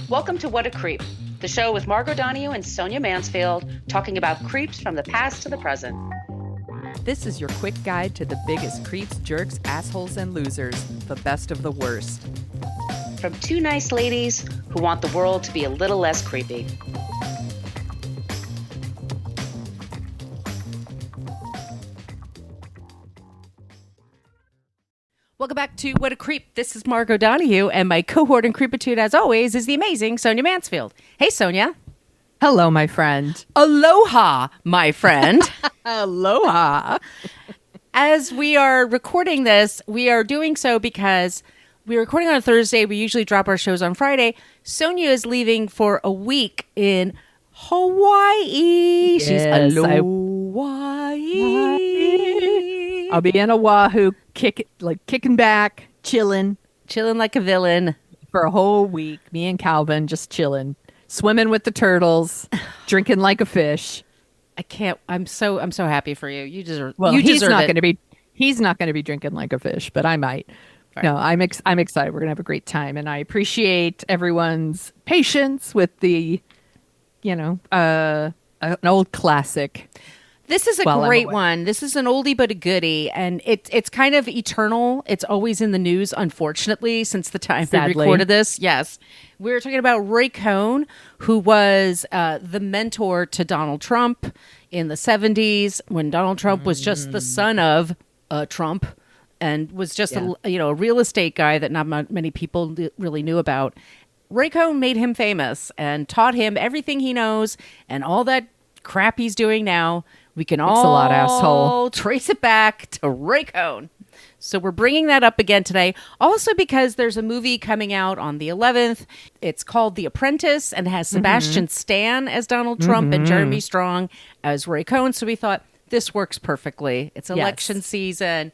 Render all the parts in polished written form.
Welcome to What a Creep, the show with Margot Donahue and Sonia Mansfield talking about creeps from the past to the present. This is your quick guide to the biggest creeps, jerks, assholes, and losers, the best of the worst. From two nice ladies who want the world to be a little less creepy. Welcome back to What a Creep. This is Margot Donahue, and my cohort in creepitude, as always, is the amazing Sonia Mansfield. Hey, Sonia. Hello, my friend. Aloha, my friend. Aloha. As we are recording this, we are doing so because we're recording on a Thursday. We usually drop our shows on Friday. Sonia is leaving for a week in Hawaii. Yes, She's Hawaii. I'll be in Oahu, kicking back, chilling Like a villain. for a whole week. Me and Calvin just chilling, swimming with the turtles, drinking like a fish. I can't. I'm so happy for you. You deserve. Well, you he's deserve not it. going to be. He's not going to be drinking like a fish, but I might. Right. No, I'm excited. We're going to have a great time, and I appreciate everyone's patience with the, an old classic. This is a Well, I'm great aware. one. This is an oldie but a goodie, and it's kind of eternal. It's always in the news, unfortunately, since the time we Sadly. recorded this. Yes. We're talking about Ray Cohn, who was the mentor to Donald Trump in the 70s when Donald Trump was just the son of Trump and was just a real estate guy that not many people really knew about. Ray Cohn made him famous and taught him everything he knows, and all that crap he's doing now. We can Thanks a all lot, asshole. trace it back to Ray Cohn. So we're bringing that up again today. Also because there's a movie coming out on the 11th. It's called The Apprentice and has Sebastian Stan as Donald Trump and Jeremy Strong as Ray Cohn. So we thought this works perfectly. It's election season.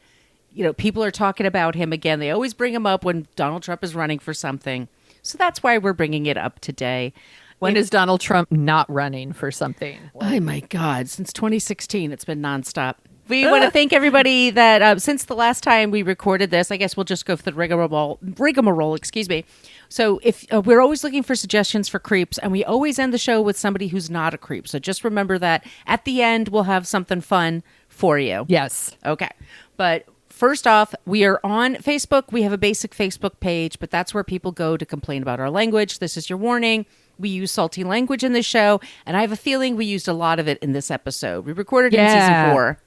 People are talking about him again. They always bring him up when Donald Trump is running for something. So that's why we're bringing it up today. When is Donald Trump not running for something? Oh my God. Since 2016, it's been nonstop. We want to thank everybody that since the last time we recorded this, I guess we'll just go for the rigmarole, excuse me. So if we're always looking for suggestions for creeps, and we always end the show with somebody who's not a creep. So just remember that at the end, we'll have something fun for you. Yes. Okay. But first off, we are on Facebook. We have a basic Facebook page, but that's where people go to complain about our language. This is your warning. We use salty language in this show, and I have a feeling we used a lot of it in this episode. We recorded in season 4.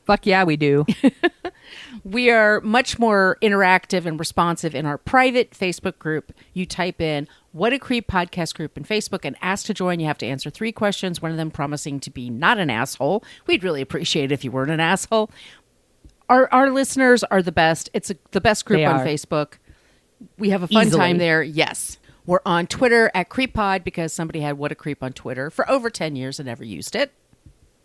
Fuck yeah, we do. We are much more interactive and responsive in our private Facebook group. You type in What a Creep podcast group in Facebook and ask to join. You have to answer 3 questions, one of them promising to be not an asshole. We'd really appreciate it if you weren't an asshole. Our listeners are the best. It's the best group They on are. Facebook. We have a fun Easily. time there. Yes. We're on Twitter at CreepPod because somebody had What a Creep on Twitter for over 10 years and never used it.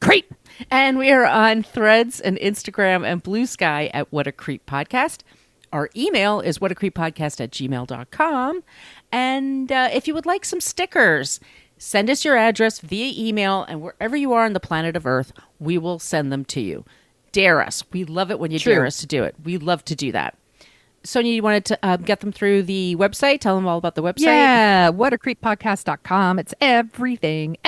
Creep. And we are on Threads and Instagram and Blue Sky at What a Creep Podcast. Our email is whatacreeppodcast@gmail.com. And if you would like some stickers, send us your address via email, and wherever you are on the planet of Earth, we will send them to you. Dare us. We love it when you True. dare us to do it. We love to do that. Sonia, you wanted to get them through the website? Tell them all about the website. Yeah, whatacreeppodcast.com. It's everything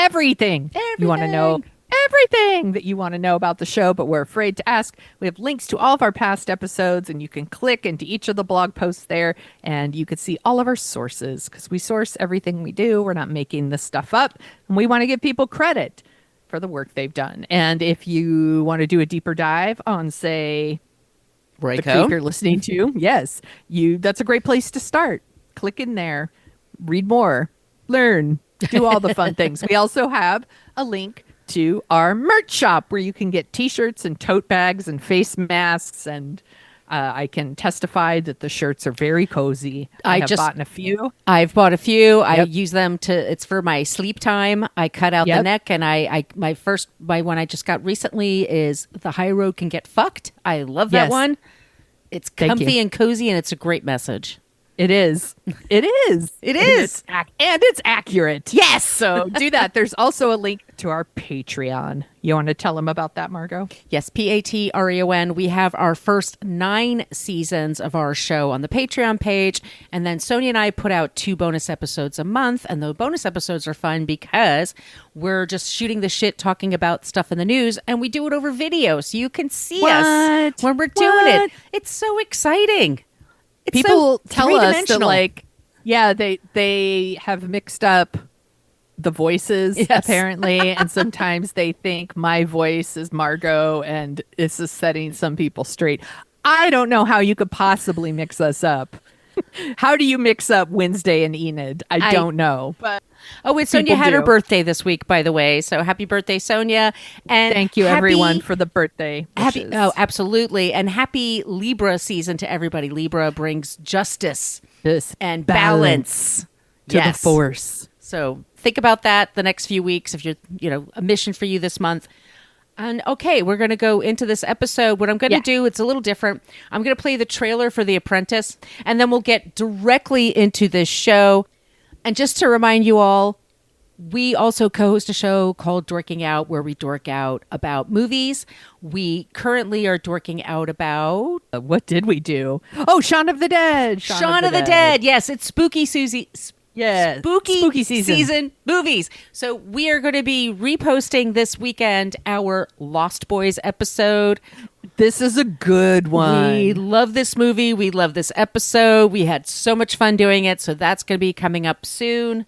you want to know. Everything that you want to know about the show, but we're afraid to ask. We have links to all of our past episodes, and you can click into each of the blog posts there, and you can see all of our sources, because we source everything we do. We're not making this stuff up, and we want to give people credit for the work they've done. And if you want to do a deeper dive on, say, Ray the Cohn. creep you're listening to, yes, that's a great place to start. Click in there, read more, learn, do all the fun things. We also have a link to our merch shop where you can get t-shirts and tote bags and face masks, and I can testify that the shirts are very cozy. I have bought a few. I've bought a few. I Yep. use them it's for my sleep time. I cut out the Yep. neck, and my one I just got recently is The High Road Can Get Fucked. I love that Yes. one. It's Thank comfy you. and cozy, and it's a great message. It is. It is. It And is. and it's accurate. Yes. So do that. There's also a link to our Patreon. You want to tell them about that, Margot? Yes, Patreon. We have our first 9 seasons of our show on the Patreon page. And then Sonia and I put out 2 bonus episodes a month. And the bonus episodes are fun because we're just shooting the shit, talking about stuff in the news. And we do it over video. So you can see us when we're doing it. It's so exciting. It's People so tell us that, three-dimensional. like, yeah, they have mixed up the voices, apparently, and sometimes they think my voice is Margot, and this is setting some people straight. I don't know how you could possibly mix us up. How do you mix up Wednesday and Enid? I don't know. But it's Sonia people had her do. birthday this week, by the way. So happy birthday, Sonia. And Thank you, everyone, for the birthday wishes. Absolutely. And happy Libra season to everybody. Libra brings justice and balance to the force. So think about that the next few weeks if you're, a mission for you this month. And okay, we're going to go into this episode. What I'm going to do, it's a little different. I'm going to play the trailer for The Apprentice, and then we'll get directly into this show. And just to remind you all, we also co-host a show called Dorking Out, where we dork out about movies. We currently are dorking out about... what did we do? Oh, Shaun of the Dead. Shaun of the Dead. Yes, it's Spooky Susie. Yeah, spooky season movies. So we are going to be reposting this weekend our Lost Boys episode. This is a good one. We love this movie. We love this episode. We had so much fun doing it. So that's going to be coming up soon.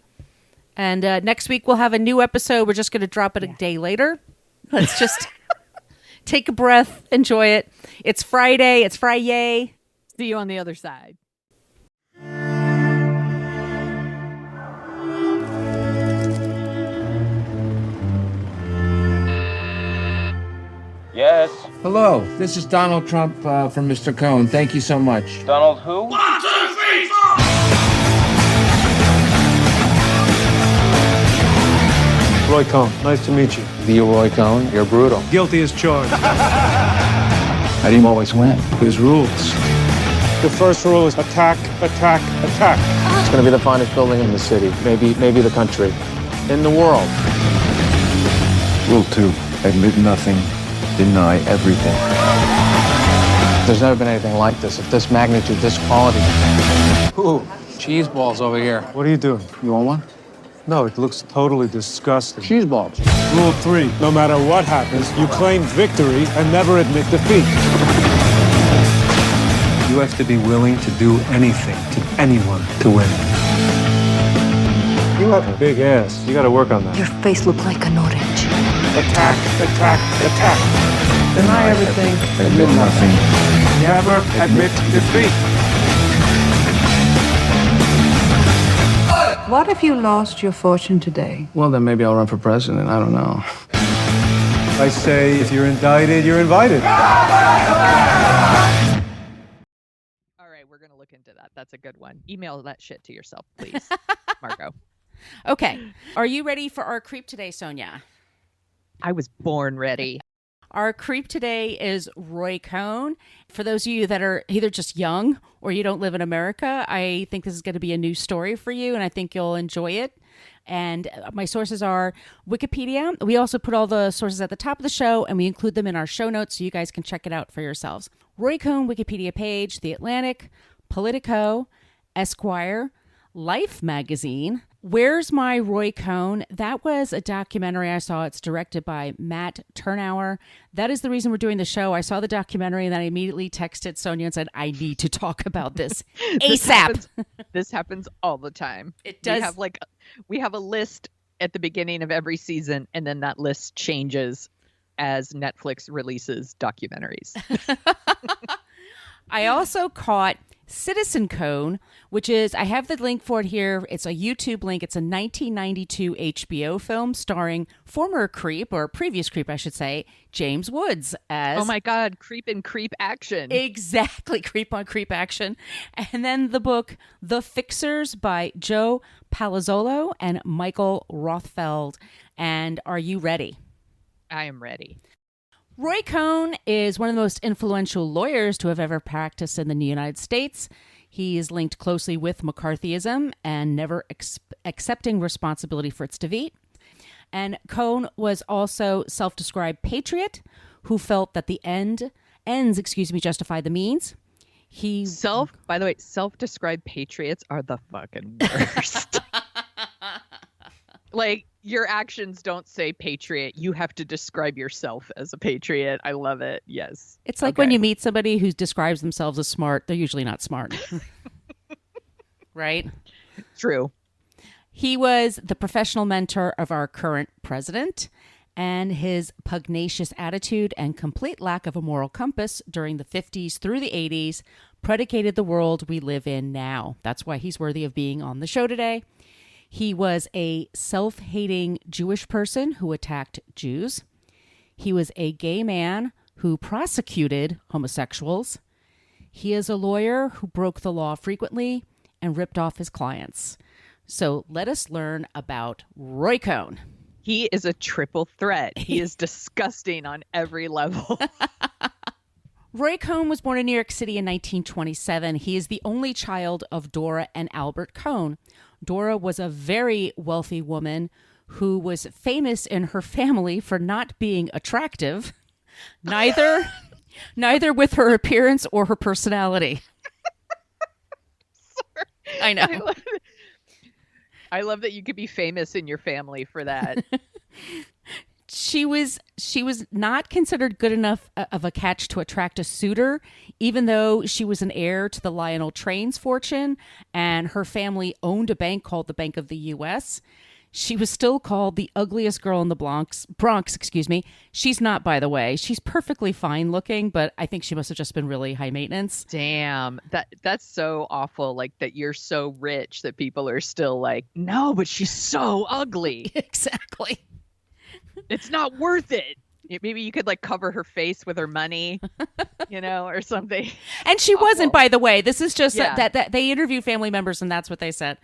And next week we'll have a new episode. We're just going to drop it a day later. Let's just take a breath, enjoy it. It's Friday. It's Friday. See you on the other side. Yes. Hello, this is Donald Trump from Mr. Cohn. Thank you so much. Donald who? 1, 2, 3, 4! Roy Cohn, nice to meet you. The Roy Cohn, you're brutal. Guilty as charged. How do you always win? There's rules. The first rule is attack, attack, attack. It's going to be the finest building in the city, maybe the country, in the world. Rule 2, admit nothing, deny everything. There's never been anything like this, of this magnitude, this quality. Ooh, cheese balls over here. What are you doing? You want one? No, it looks totally disgusting. Cheese balls. Rule 3, no matter what happens, you claim victory and never admit defeat. You have to be willing to do anything to anyone to win. You have a big ass. You got to work on that. Your face looked like an orange. Attack, attack, attack. Deny everything, admit nothing. Never admit defeat. What if you lost your fortune today? Well, then maybe I'll run for president. I don't know. I say, if you're indicted, you're invited. All right, we're going to look into that. That's a good one. Email that shit to yourself, please, Margot. Okay. Are you ready for our creep today, Sonia? I was born ready. Our creep today is Roy Cohn. For those of you that are either just young or you don't live in America, I think this is going to be a new story for you, and I think you'll enjoy it. And my sources are Wikipedia. We also put all the sources at the top of the show, and we include them in our show notes so you guys can check it out for yourselves. Roy Cohn Wikipedia page, The Atlantic, Politico, Esquire, Life magazine. Where's My Roy Cohn? That was a documentary I saw. It's directed by Matt Turnauer. That is the reason we're doing the show. I saw the documentary and then I immediately texted Sonia and said, I need to talk about this ASAP. This happens all the time. It does. We have a list at the beginning of every season, and then that list changes as Netflix releases documentaries. I also caught Citizen Cohn, which is, I have the link for it here. It's a YouTube link. It's a 1992 HBO film starring former creep, or previous creep, I should say, James Woods as... Oh my God, creep and creep action. Exactly, creep on creep action. And then the book The Fixers by Joe Palazzolo and Michael Rothfeld. And are you ready? I am ready. Roy Cohn is one of the most influential lawyers to have ever practiced in the United States. He is linked closely with McCarthyism and never accepting responsibility for its defeat. And Cohn was also self-described patriot who felt that the ends justify the means. By the way, self-described patriots are the fucking worst. Like, your actions don't say patriot. You have to describe yourself as a patriot. I love it. Yes. It's like when you meet somebody who describes themselves as smart, they're usually not smart. Right? True. He was the professional mentor of our current president, and his pugnacious attitude and complete lack of a moral compass during the 50s through the 80s predicated the world we live in now. That's why he's worthy of being on the show today. He was a self-hating Jewish person who attacked Jews. He was a gay man who prosecuted homosexuals. He is a lawyer who broke the law frequently and ripped off his clients. So let us learn about Roy Cohn. He is a triple threat. He is disgusting on every level. Roy Cohn was born in New York City in 1927. He is the only child of Dora and Albert Cohn. Dora was a very wealthy woman who was famous in her family for not being attractive, neither with her appearance or her personality. Sorry. I know. I love that you could be famous in your family for that. She was not considered good enough of a catch to attract a suitor, even though she was an heir to the Lionel Trains fortune, and her family owned a bank called the Bank of the U.S. She was still called the ugliest girl in the Bronx. She's not, by the way. She's perfectly fine looking, but I think she must have just been really high maintenance. Damn, that's so awful. Like, that you're so rich that people are still like, no, but she's so ugly. Exactly. It's not worth it. Maybe you could like cover her face with her money, or something. And she wasn't, by the way. This is just that they interviewed family members, and that's what they said.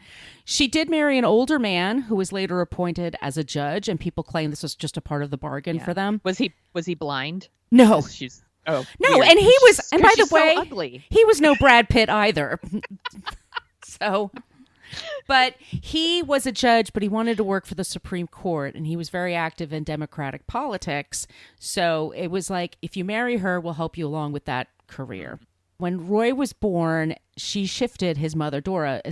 She did marry an older man who was later appointed as a judge, and people claim this was just a part of the bargain for them. Was he blind? No. No, weird. And he was, and by the way, so ugly. He was no Brad Pitt either. But he was a judge, but he wanted to work for the Supreme Court, and he was very active in Democratic politics. So it was like, if you marry her, we'll help you along with that career. When Roy was born, she shifted, his mother, Dora,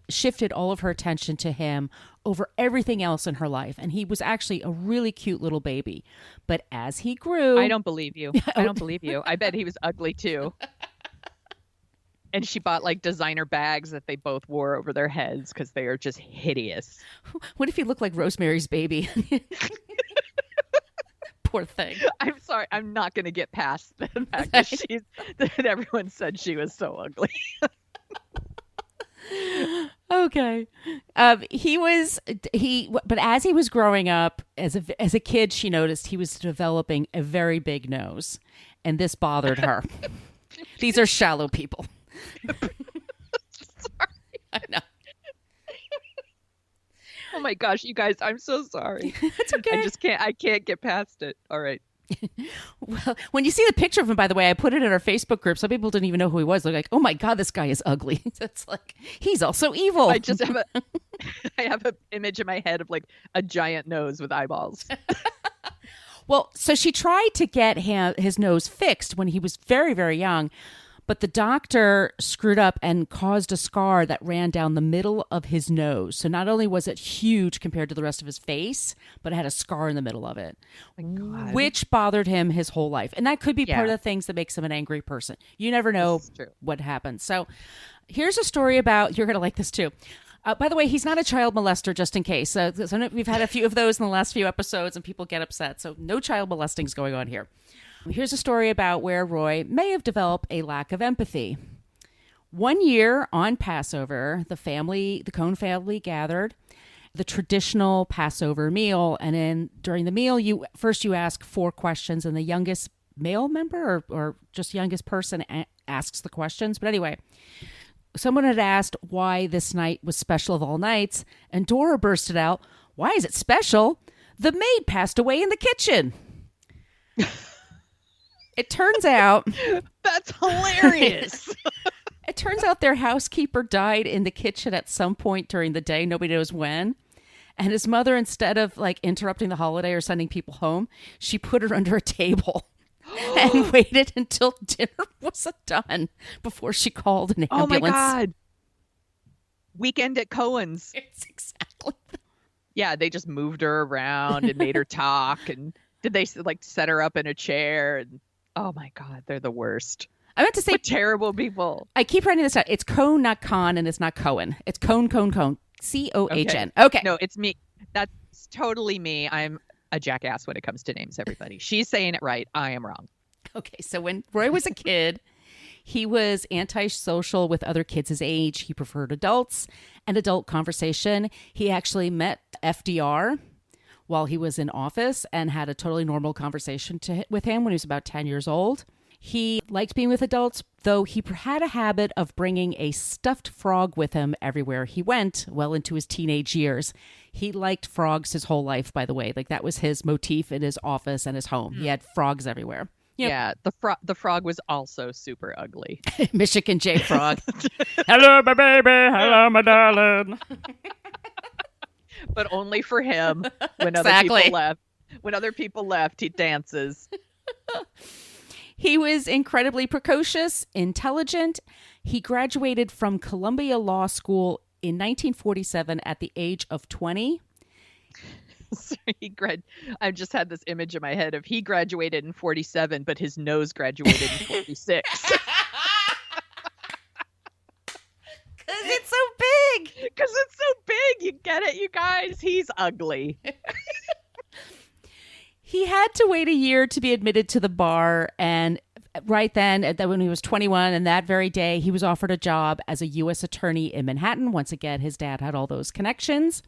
shifted all of her attention to him over everything else in her life. And he was actually a really cute little baby. But as he grew... I don't believe you. I bet he was ugly too. And she bought like designer bags that they both wore over their heads because they are just hideous. What if he looked like Rosemary's Baby? Poor thing. I'm sorry. I'm not going to get past the fact that everyone said she was so ugly. Okay. But as he was growing up, as a kid, she noticed he was developing a very big nose, and this bothered her. These are shallow people. Sorry. I know. Oh my gosh, you guys, I'm so sorry. It's okay. I can't get past it. All right. Well, when you see the picture of him, by the way, I put it in our Facebook group. Some people didn't even know who he was. They're like, oh my God, this guy is ugly. It's like, he's also evil. I just have I have an image in my head of like a giant nose with eyeballs. Well, so she tried to get his nose fixed when he was very, very young. But the doctor screwed up and caused a scar that ran down the middle of his nose. So not only was it huge compared to the rest of his face, but it had a scar in the middle of it, which bothered him his whole life. And that could be part of the things that makes him an angry person. You never know what happens. So here's a story about, you're going to like this too. By the way, he's not a child molester, just in case. So we've had a few of those in the last few episodes and people get upset. So no child molesting is going on here. Here's a story about where Roy may have developed a lack of empathy. One year on Passover, the Cohn family gathered the traditional Passover meal. And then during the meal, you ask 4 questions, and the youngest male member or just youngest person asks the questions. But anyway, someone had asked why this night was special of all nights, and Dora bursted out, "Why is it special? The maid passed away in the kitchen." It turns out... That's hilarious. It turns out their housekeeper died in the kitchen at some point during the day. Nobody knows when. And his mother, instead of like interrupting the holiday or sending people home, she put her under a table and waited until dinner was done before she called an ambulance. Oh my God. Weekend at Cohen's. It's exactly. Yeah, they just moved her around and made her talk. And did they like set her up in a chair? And oh my God, they're the worst. I meant to say What terrible people. I keep writing this out. It's Cohn, not Cohn, and it's not Cohen. It's Cohn. Cohn. Cohn. Okay. No, it's me. That's totally me. I'm a jackass when it comes to names, everybody. She's saying it right. I am wrong. Okay. So when Roy was a kid, he was antisocial with other kids his age. He preferred adults and adult conversation. He actually met FDR while he was in office and had a totally normal conversation with him when he was about 10 years old. He liked being with adults, though he had a habit of bringing a stuffed frog with him everywhere he went, well into his teenage years. He liked frogs his whole life, by the way. Like that was his motif in his office and his home. He had frogs everywhere. You know, yeah, the frog was also super ugly. Michigan J Frog. Hello, my baby. Hello, my darling. But only for him. When Exactly. other people left. When other people left, he dances. He was incredibly precocious, intelligent. He graduated from Columbia Law School in 1947 at the age of 20. So I just had this image in my head of he graduated in 47, but his nose graduated in 46. Because it's so big. Because it's so big. You get it, you guys? He's ugly. He had to wait a year to be admitted to the bar, and right then, when he was 21, and that very day, he was offered a job as a U.S. attorney in Manhattan. Once again, his dad had all those connections.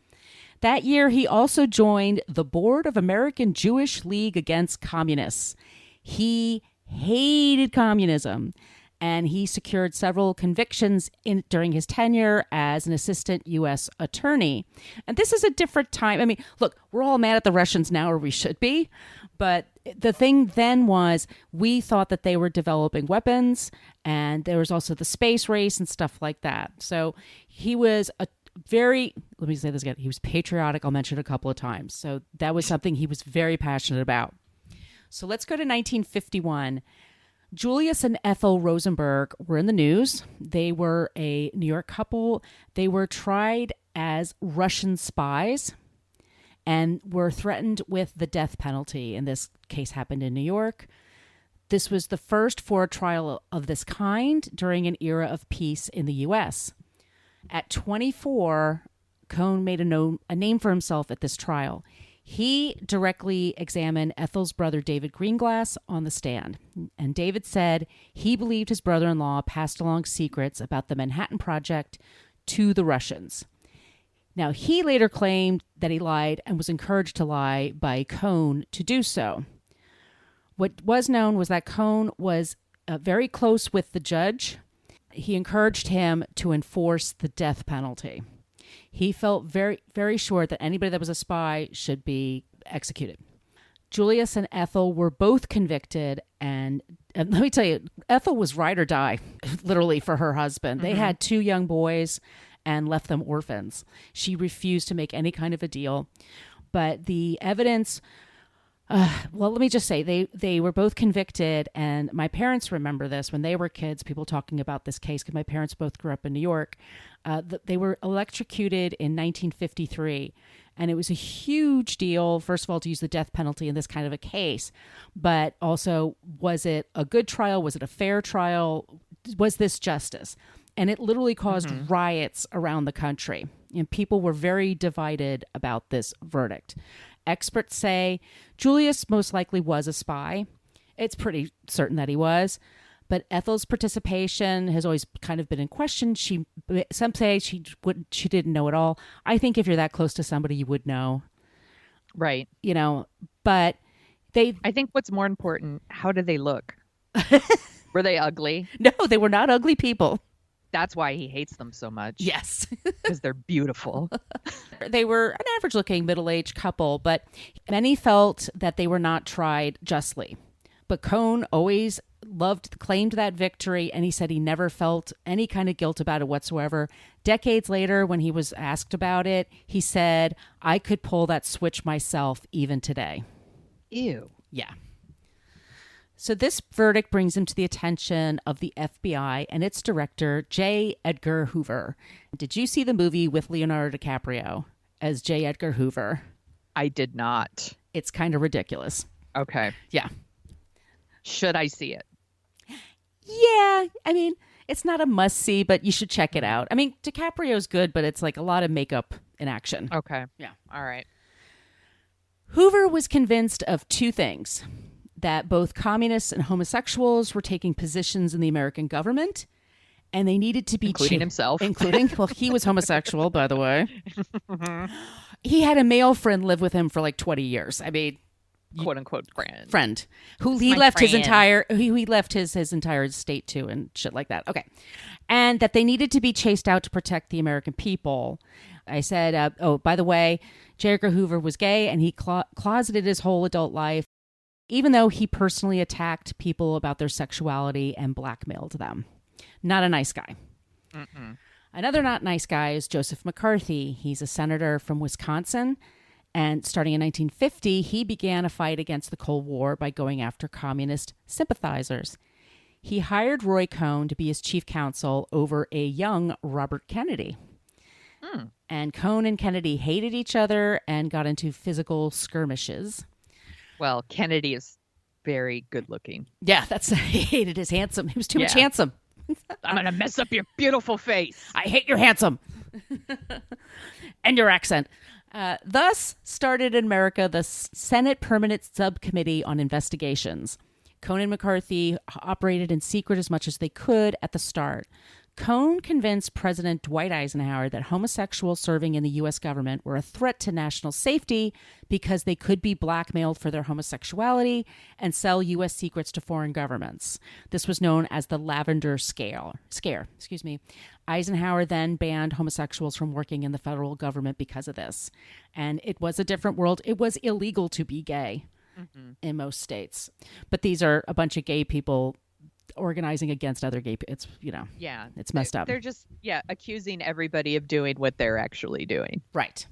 That year, he also joined the Board of American Jewish League Against Communists. He hated communism, and he secured several convictions during his tenure as an assistant U.S. attorney. And this is a different time. I mean, look, we're all mad at the Russians now, or we should be. But the thing then was we thought that they were developing weapons, and there was also the space race and stuff like that. So he was let me say this again, he was patriotic. I'll mention it a couple of times. So that was something he was very passionate about. So let's go to 1951. Julius and Ethel Rosenberg were in the news. They were a New York couple. They were tried as Russian spies and were threatened with the death penalty. And this case happened in New York. This was the first for a trial of this kind during an era of peace in the U.S. At 24, Cohn made a name for himself at this trial. He directly examined Ethel's brother, David Greenglass, on the stand. And David said he believed his brother-in-law passed along secrets about the Manhattan Project to the Russians. Now, he later claimed that he lied and was encouraged to lie by Cohn to do so. What was known was that Cohn was very close with the judge. He encouraged him to enforce the death penalty. He felt very, very sure that anybody that was a spy should be executed. Julius and Ethel were both convicted, and let me tell you, Ethel was ride or die, literally, for her husband. They had 2 young boys and left them orphans. She refused to make any kind of a deal. But the evidence, well, let me just say, they were both convicted, and my parents remember this when they were kids, people talking about this case, because my parents both grew up in New York. They were electrocuted in 1953, and it was a huge deal, first of all, to use the death penalty in this kind of a case, but also, was it a good trial? Was it a fair trial? Was this justice? And it literally caused riots around the country, and people were very divided about this verdict. Experts say Julius most likely was a spy. It's pretty certain that he was. But Ethel's participation has always kind of been in question. Some say she didn't know at all. I think if you're that close to somebody, you would know. Right. You know, but I think what's more important, how do they look? Were they ugly? No, they were not ugly people. That's why he hates them so much. Yes. Because they're beautiful. They were an average-looking middle-aged couple, but many felt that they were not tried justly. But Cohn always claimed that victory, and he said he never felt any kind of guilt about it whatsoever. Decades later, when he was asked about it, he said, "I could pull that switch myself even today." Ew. Yeah. So this verdict brings him to the attention of the FBI and its director, J. Edgar Hoover. Did you see the movie with Leonardo DiCaprio as J. Edgar Hoover? I did not. It's kind of ridiculous. Okay. Yeah. Should I see it? Yeah. I mean, it's not a must-see, but you should check it out. I mean, DiCaprio's good, but it's like a lot of makeup in action. Okay. Yeah. All right. Hoover was convinced of two things: that both communists and homosexuals were taking positions in the American government, and they needed to be including himself. Well, he was homosexual, by the way. He had a male friend live with him for like 20 years. I mean, quote unquote friend who he left his entire estate to and shit like that. Okay. And that they needed to be chased out to protect the American people. I said, oh, by the way, J. Edgar Hoover was gay, and he closeted his whole adult life, even though he personally attacked people about their sexuality and blackmailed them. Not a nice guy. Mm-mm. Another not nice guy is Joseph McCarthy. He's a senator from Wisconsin. And starting in 1950, he began a fight against the Cold War by going after communist sympathizers. He hired Roy Cohn to be his chief counsel over a young Robert Kennedy. And Cohn and Kennedy hated each other and got into physical skirmishes. Well, Kennedy is very good looking. Yeah, he hated his handsome. He was too much handsome. I'm going to mess up your beautiful face. I hate your handsome. And your accent. Thus started in America the Senate Permanent Subcommittee on Investigations. Cohn and McCarthy operated in secret as much as they could at the start. Cohn convinced President Dwight Eisenhower that homosexuals serving in the U.S. government were a threat to national safety because they could be blackmailed for their homosexuality and sell U.S. secrets to foreign governments. This was known as the Lavender Scare. Eisenhower then banned homosexuals from working in the federal government because of this. And it was a different world. It was illegal to be gay in most states. But these are a bunch of gay people organizing against other gay people. It's, it's messed up. They're just, accusing everybody of doing what they're actually doing. Right.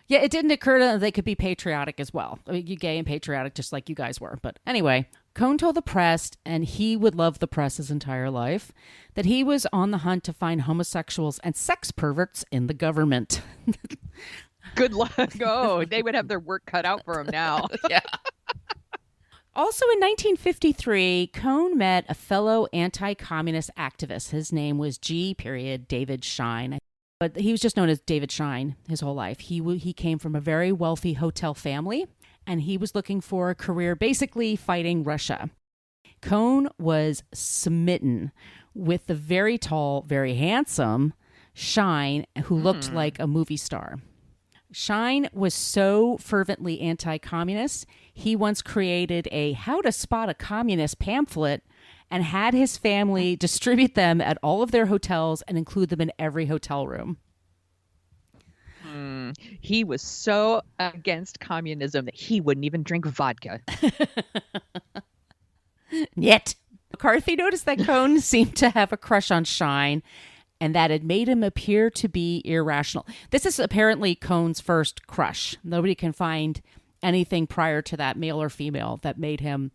Yeah, it didn't occur to them they could be patriotic as well. I mean, you gay and patriotic just like you guys were. But anyway, Cohn told the press, and he would love the press his entire life, that he was on the hunt to find homosexuals and sex perverts in the government. Good luck. Oh, they would have their work cut out for them now. Yeah. Also in 1953, Cohn met a fellow anti-communist activist. His name was G. David Shine. But he was just known as David Shine his whole life. He came from a very wealthy hotel family, and he was looking for a career basically fighting Russia. Cohn was smitten with the very tall, very handsome Shine, who looked like a movie star. Shine was so fervently anti-communist, he once created a How to Spot a Communist pamphlet and had his family distribute them at all of their hotels and include them in every hotel room. He was so against communism that he wouldn't even drink vodka. Yet. McCarthy noticed that Cohn seemed to have a crush on Shine, and that it made him appear to be irrational. This is apparently Cohn's first crush. Nobody can find anything prior to that, male or female, that made him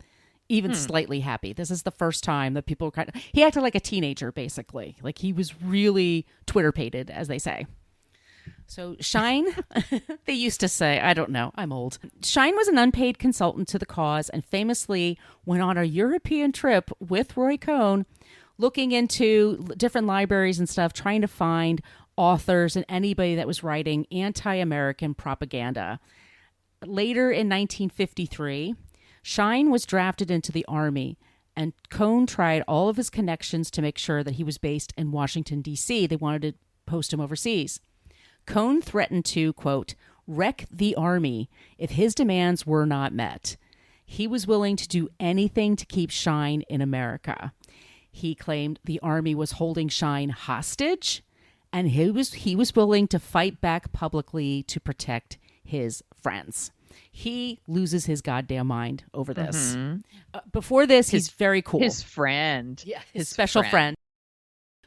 even slightly happy. This is the first time that people he acted like a teenager, basically. Like he was really Twitter-pated, as they say. So Shine, they used to say, I don't know, I'm old. Shine was an unpaid consultant to the cause and famously went on a European trip with Roy Cohn, looking into different libraries and stuff, trying to find authors and anybody that was writing anti-American propaganda. Later in 1953, Shine was drafted into the Army, and Cohn tried all of his connections to make sure that he was based in Washington, D.C. They wanted to post him overseas. Cohn threatened to, quote, wreck the Army if his demands were not met. He was willing to do anything to keep Shine in America. He claimed the Army was holding Shine hostage, and he was willing to fight back publicly to protect his friends. He loses his goddamn mind over this. Before this, he's very cool. His friend. Yeah, his special friend.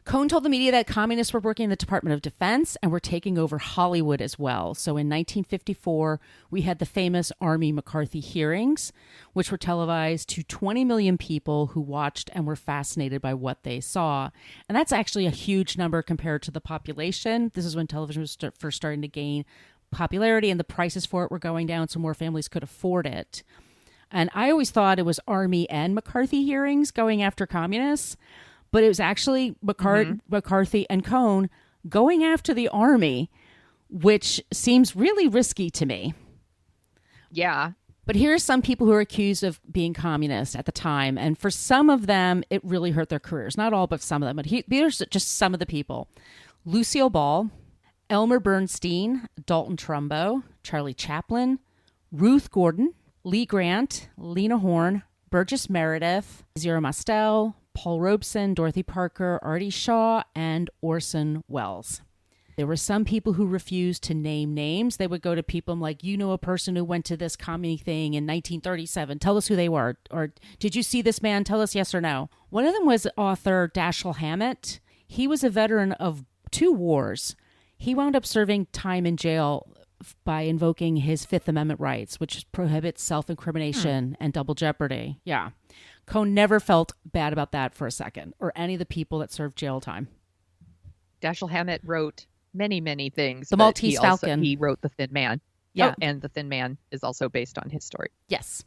Cohn told the media that communists were working in the Department of Defense and were taking over Hollywood as well. So in 1954, we had the famous Army McCarthy hearings, which were televised to 20 million people who watched and were fascinated by what they saw. And that's actually a huge number compared to the population. This is when television was first starting to gain popularity and the prices for it were going down, so more families could afford it. And I always thought it was Army and McCarthy hearings going after communists. But it was actually McCarthy and Cohn going after the Army, which seems really risky to me. Yeah. But here's some people who are accused of being communist at the time. And for some of them, it really hurt their careers. Not all, but some of them. But here's just some of the people. Lucille Ball, Elmer Bernstein, Dalton Trumbo, Charlie Chaplin, Ruth Gordon, Lee Grant, Lena Horne, Burgess Meredith, Zero Mostel, Paul Robeson, Dorothy Parker, Artie Shaw, and Orson Welles. There were some people who refused to name names. They would go to people like, you know, a person who went to this commie thing in 1937. Tell us who they were. Or did you see this man? Tell us yes or no. One of them was author Dashiell Hammett. He was a veteran of 2 wars. He wound up serving time in jail by invoking his Fifth Amendment rights, which prohibits self-incrimination and double jeopardy. Yeah. Cohn never felt bad about that for a second, or any of the people that served jail time. Dashiell Hammett wrote many, many things. The Maltese Falcon. He wrote The Thin Man. Yeah, and The Thin Man is also based on his story. Yes.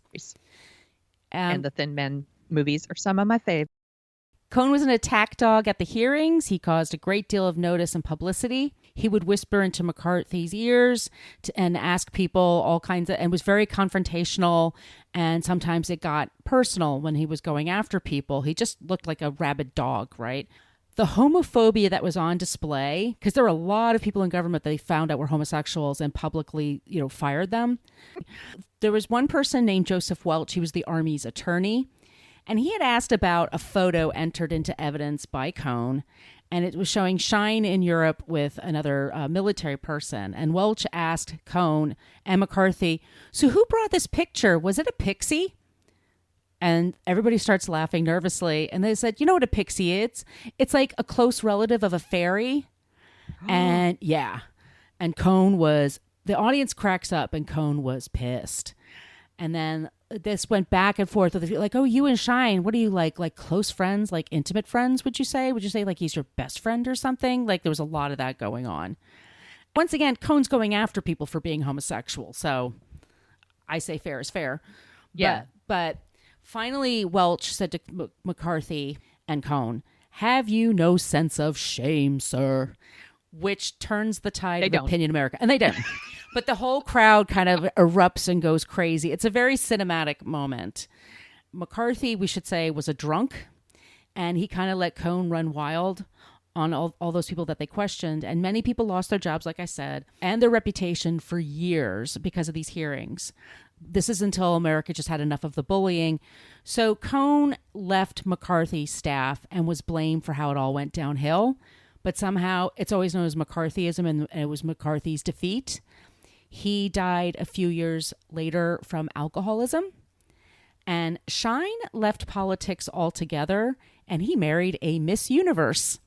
And the Thin Man movies are some of my faves. Cohn was an attack dog at the hearings. He caused a great deal of notice and publicity. He would whisper into McCarthy's ears and ask people all kinds of, and was very confrontational. And sometimes it got personal when he was going after people. He just looked like a rabid dog, right? The homophobia that was on display, because there were a lot of people in government that they found out were homosexuals and publicly, fired them. There was one person named Joseph Welch. He was the Army's attorney. And he had asked about a photo entered into evidence by Cohn, and it was showing Shine in Europe with another military person. And Welch asked Cohn and McCarthy, so who brought this picture? Was it a pixie? And everybody starts laughing nervously. And they said, you know what a pixie is? It's like a close relative of a fairy. And yeah. And Cohn the audience cracks up and Cohn was pissed. And then this went back and forth with like, oh, you and Shine, what are you like close friends, like intimate friends, would you say? Would you say like he's your best friend or something? Like there was a lot of that going on. Once again, Cohn's going after people for being homosexual. So I say fair is fair. Yeah. But finally, Welch said to McCarthy and Cohn, have you no sense of shame, sir? Which turns the tide of opinion in America. And they don't. But the whole crowd kind of erupts and goes crazy. It's a very cinematic moment. McCarthy, we should say, was a drunk, and he kind of let Cohn run wild on all those people that they questioned. And many people lost their jobs, like I said, and their reputation for years because of these hearings. This is until America just had enough of the bullying. So Cohn left McCarthy's staff and was blamed for how it all went downhill. But somehow it's always known as McCarthyism, and it was McCarthy's defeat. He died a few years later from alcoholism. And Shine left politics altogether, and he married a Miss Universe.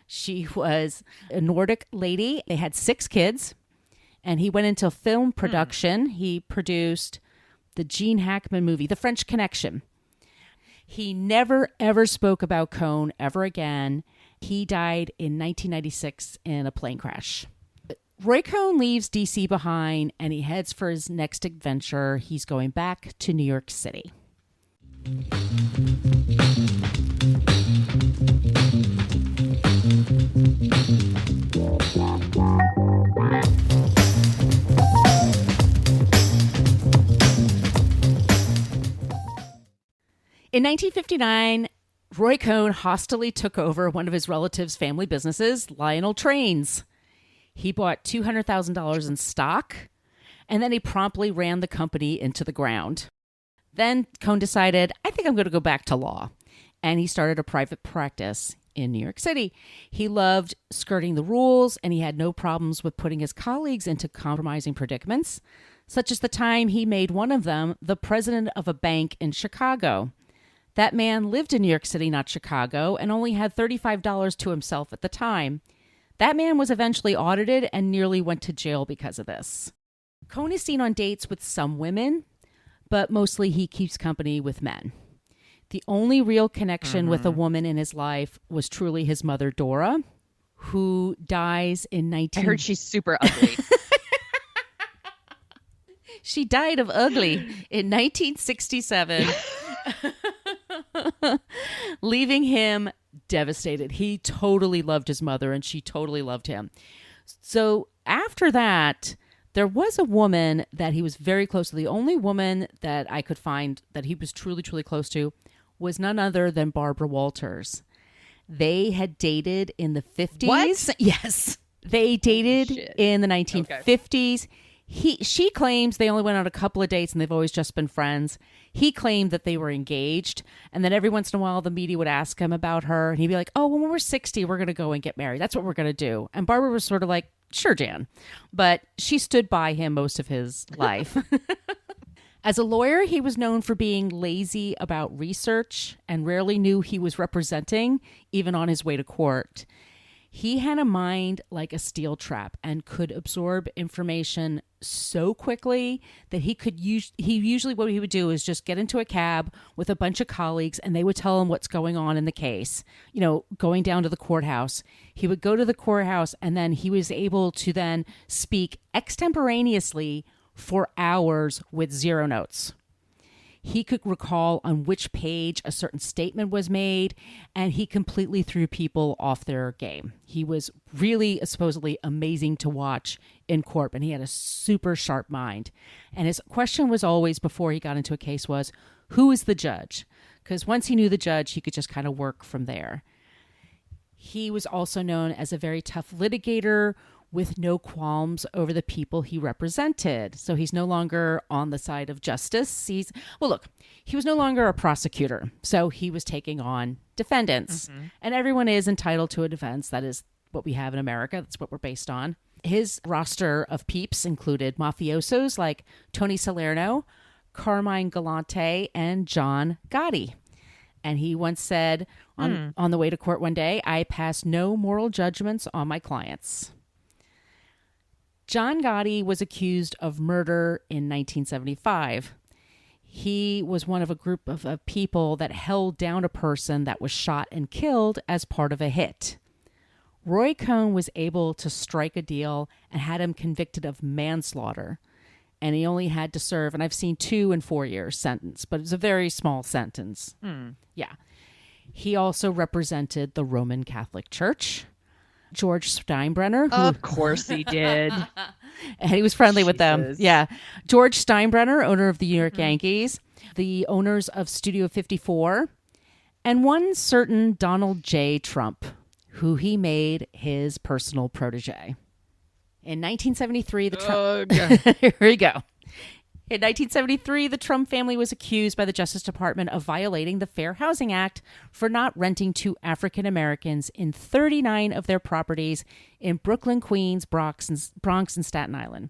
She was a Nordic lady. They had 6 kids, and he went into film production. He produced the Gene Hackman movie, The French Connection. He never, ever spoke about Cohn ever again. He died in 1996 in a plane crash. Roy Cohn leaves D.C. behind, and he heads for his next adventure. He's going back to New York City. In 1959, Roy Cohn hostilely took over one of his relatives' family businesses, Lionel Trains. He bought $200,000 in stock, and then he promptly ran the company into the ground. Then Cohn decided, I think I'm going to go back to law. And he started a private practice. in New York City. He loved skirting the rules, and he had no problems with putting his colleagues into compromising predicaments, such as the time he made one of them the president of a bank in Chicago. That man lived in New York City, not Chicago, and only had $35 to himself at the time. That man was eventually audited and nearly went to jail because of this. Cohn is seen on dates with some women, but mostly he keeps company with men. The only real connection with a woman in his life was truly his mother, Dora, who dies in 19... I heard she's super ugly. She died of ugly in 1967, leaving him devastated. He totally loved his mother, and she totally loved him. So after that, there was a woman that he was very close to. The only woman that I could find that he was truly, truly close to was none other than Barbara Walters. They had dated in the 50s. What? Yes. They dated in the 1950s. She claims they only went on a couple of dates and they've always just been friends. He claimed that they were engaged. And then every once in a while, the media would ask him about her. And he'd be like, oh, when we're 60, we're going to go and get married. That's what we're going to do. And Barbara was sort of like, sure, Jan. But she stood by him most of his life. As a lawyer, he was known for being lazy about research and rarely knew he was representing, even on his way to court. He had a mind like a steel trap and could absorb information so quickly that usually what he would do is just get into a cab with a bunch of colleagues and they would tell him what's going on in the case, going down to the courthouse. He would go to the courthouse and then he was able to then speak extemporaneously for hours with zero notes. He could recall on which page a certain statement was made, and he completely threw people off their game. He was really supposedly amazing to watch in court, and he had a super sharp mind. And his question was always, before he got into a case, was, who is the judge? Because once he knew the judge, he could just kind of work from there. He was also known as a very tough litigator with no qualms over the people he represented. So he's no longer on the side of justice. He was no longer a prosecutor. So he was taking on defendants. Mm-hmm. And everyone is entitled to a defense. That is what we have in America. That's what we're based on. His roster of peeps included mafiosos like Tony Salerno, Carmine Galante, and John Gotti. And he once said on the way to court one day, I pass no moral judgments on my clients. John Gotti was accused of murder in 1975. He was one of a group of people that held down a person that was shot and killed as part of a hit. Roy Cohn was able to strike a deal and had him convicted of manslaughter. And he only had to serve, and I've seen 2 and 4 years sentence, but it was a very small sentence. Yeah. He also represented the Roman Catholic Church. George Steinbrenner. Of course he did. And he was friendly with them. Yeah. George Steinbrenner, owner of the New York Yankees, the owners of Studio 54, and one certain Donald J. Trump, who he made his personal protege. In 1973, the Trump... Here we go. In 1973, the Trump family was accused by the Justice Department of violating the Fair Housing Act for not renting to African Americans in 39 of their properties in Brooklyn, Queens, Bronx, and Staten Island.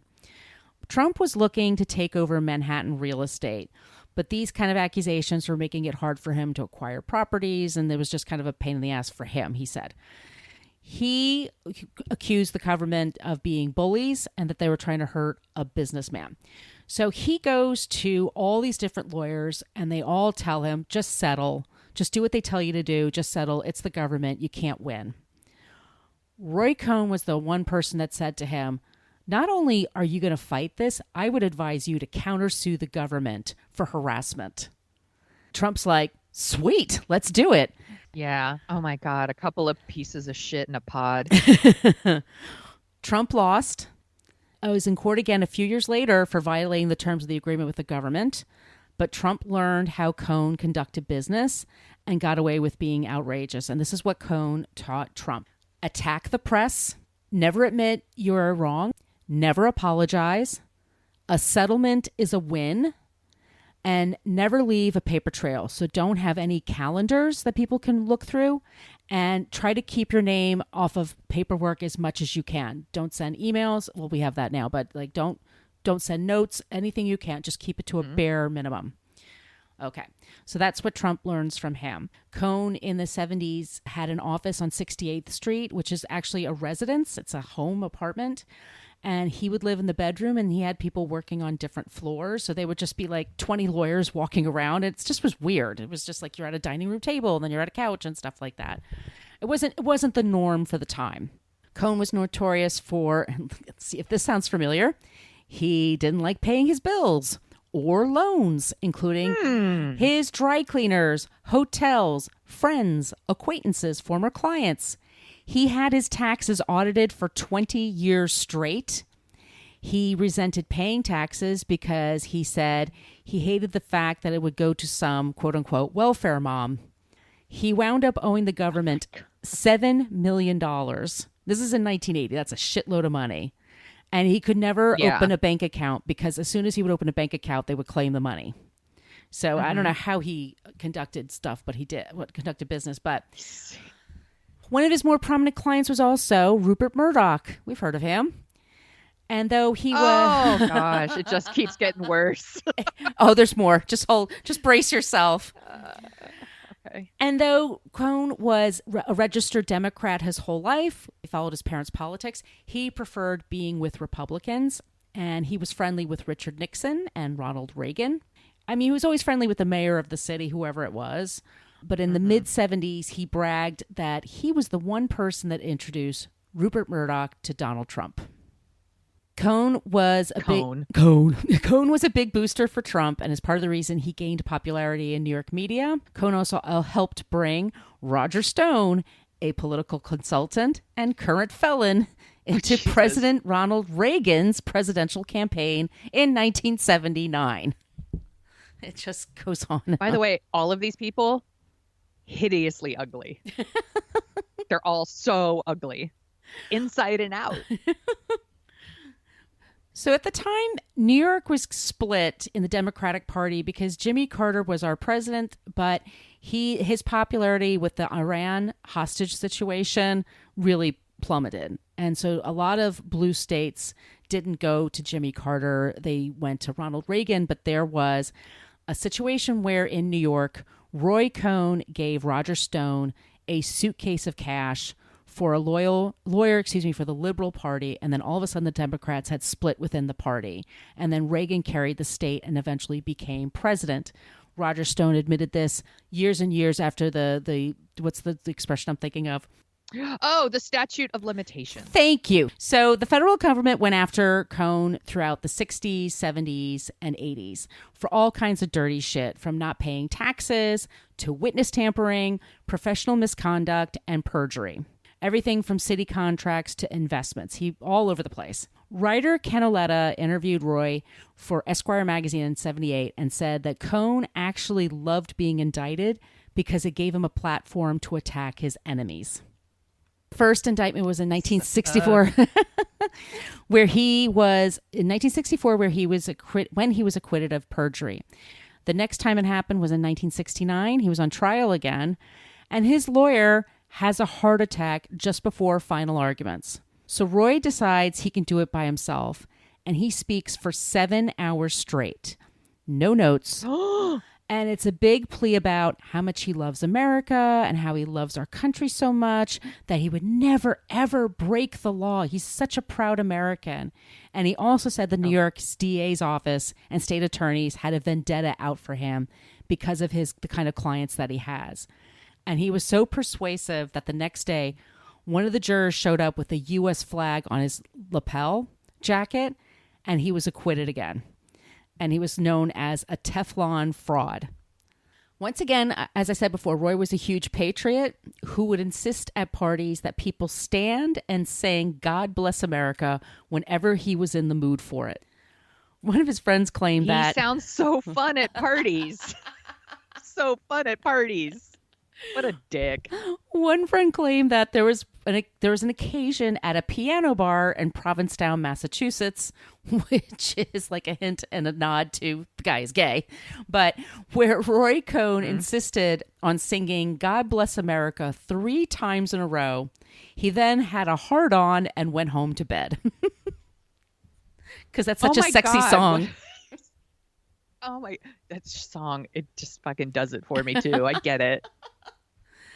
Trump was looking to take over Manhattan real estate, but these kind of accusations were making it hard for him to acquire properties, and it was just kind of a pain in the ass for him, he said. He accused the government of being bullies and that they were trying to hurt a businessman. So he goes to all these different lawyers and they all tell him, just settle. Just do what they tell you to do. Just settle. It's the government. You can't win. Roy Cohn was the one person that said to him, not only are you going to fight this, I would advise you to countersue the government for harassment. Trump's like, sweet, let's do it. Yeah. Oh my God. A couple of pieces of shit in a pod. Trump lost. I was in court again a few years later for violating the terms of the agreement with the government. But Trump learned how Cohn conducted business and got away with being outrageous. And this is what Cohn taught Trump. Attack the press. Never admit you're wrong. Never apologize. A settlement is a win. And never leave a paper trail. So don't have any calendars that people can look through. And try to keep your name off of paperwork as much as you can. Don't send emails. Well, we have that now, but like don't send notes, anything you can. Just keep it to a bare minimum. Okay, so that's what Trump learns from him. Cohn in the 70s had an office on 68th Street, which is actually a residence. It's a home apartment. And he would live in the bedroom, and he had people working on different floors. So they would just be like 20 lawyers walking around. It just was weird. It was just like you're at a dining room table, and then you're at a couch and stuff like that. It wasn't the norm for the time. Cohn was notorious for, let's see if this sounds familiar, he didn't like paying his bills or loans, including his dry cleaners, hotels, friends, acquaintances, former clients. He had his taxes audited for 20 years straight. He resented paying taxes because he said he hated the fact that it would go to some quote unquote welfare mom. He wound up owing the government $7 million. This is in 1980. That's a shitload of money. And he could never open a bank account because as soon as he would open a bank account, they would claim the money. So I don't know how he conducted stuff, but he did conducted business. But one of his more prominent clients was also Rupert Murdoch. We've heard of him. And though he was... Oh, gosh. It just keeps getting worse. Oh, there's more. Just brace yourself. Okay. And though Cohn was a registered Democrat his whole life, he followed his parents' politics, he preferred being with Republicans, and he was friendly with Richard Nixon and Ronald Reagan. I mean, he was always friendly with the mayor of the city, whoever it was. But in the mid-'70s, he bragged that he was the one person that introduced Rupert Murdoch to Donald Trump. Cohn was a big booster for Trump and is part of the reason he gained popularity in New York media. Cohn also helped bring Roger Stone, a political consultant and current felon, into President Ronald Reagan's presidential campaign in 1979. It just goes on. By the way, all of these people, hideously ugly. They're all so ugly, inside and out. So at the time, New York was split in the Democratic Party because Jimmy Carter was our president, but his popularity with the Iran hostage situation really plummeted. And so a lot of blue states didn't go to Jimmy Carter. They went to Ronald Reagan, but there was a situation where in New York, Roy Cohn gave Roger Stone a suitcase of cash for a lawyer, for the Liberal Party, and then all of a sudden the Democrats had split within the party. And then Reagan carried the state and eventually became president. Roger Stone admitted this years and years after the what's the expression I'm thinking of? Oh, the statute of limitations. Thank you. So the federal government went after Cohn throughout the 60s, 70s, and 80s for all kinds of dirty shit, from not paying taxes to witness tampering, professional misconduct, and perjury. Everything from city contracts to investments. He all over the place. Writer Canaletta interviewed Roy for Esquire magazine in 1978 and said that Cohn actually loved being indicted because it gave him a platform to attack his enemies. First indictment was in 1964, when he was acquitted of perjury. The next time it happened was in 1969. He was on trial again, and his lawyer has a heart attack just before final arguments. So Roy decides he can do it by himself, and he speaks for 7 hours straight. No notes. And it's a big plea about how much he loves America and how he loves our country so much that he would never, ever break the law. He's such a proud American. And he also said the New York DA's office and state attorneys had a vendetta out for him because of the kind of clients that he has. And he was so persuasive that the next day, one of the jurors showed up with a U.S. flag on his lapel jacket, and he was acquitted again. And he was known as a Teflon fraud. Once again, as I said before, Roy was a huge patriot who would insist at parties that people stand and sing "God Bless America" whenever he was in the mood for it. One of his friends claimed that... He sounds so fun at parties. So fun at parties. What a dick. One friend claimed that there was There was an occasion at a piano bar in Provincetown, Massachusetts, which is like a hint and a nod to the guy is gay, but where Roy Cohn insisted on singing God Bless America 3 times in a row. He then had a hard-on and went home to bed. Because that's such a sexy song. Oh my, that song, it just fucking does it for me too. I get it.